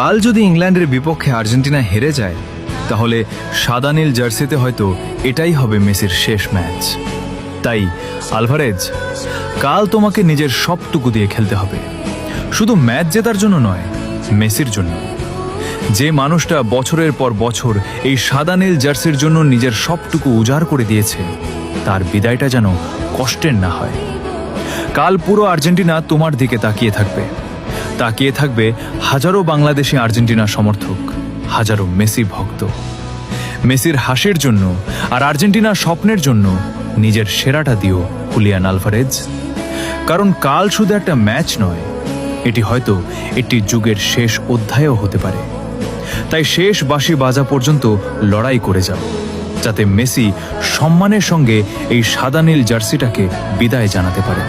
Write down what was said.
কাল যদি ইংল্যান্ডের বিপক্ষে আর্জেন্টিনা হেরে যায়, তাহলে সাদা নীল জার্সিতে হয়তো এটাই হবে মেসির শেষ ম্যাচ। তাই আলভারেজ, কাল তোমাকে নিজের সবটুকু দিয়ে খেলতে হবে, শুধু ম্যাচ জেতার জন্য নয়, মেসির জন্য। যে মানুষটা বছরের পর বছর এই সাদা নীল জার্সির জন্য নিজের সবটুকু উজাড় করে দিয়েছে, তার বিদায়টা যেন কষ্টের না হয়। কাল পুরো আর্জেন্টিনা তোমার দিকে তাকিয়ে থাকবে হাজারো বাংলাদেশি আর্জেন্টিনা সমর্থক, হাজারো মেসি ভক্ত। মেসির হাসির জন্য আর আর্জেন্টিনার স্বপ্নের জন্য নিজের সেরাটা দিও হুলিয়ান আলভারেজ। কারণ কাল শুধু একটা ম্যাচ নয়, এটি হয়তো একটি যুগের শেষ অধ্যায়ও হতে পারে। তাই শেষ বাঁশি বাজা পর্যন্ত লড়াই করে যাও, যাতে মেসি সম্মানের সঙ্গে এই সাদা নীল জার্সিটাকে বিদায় জানাতে পারে।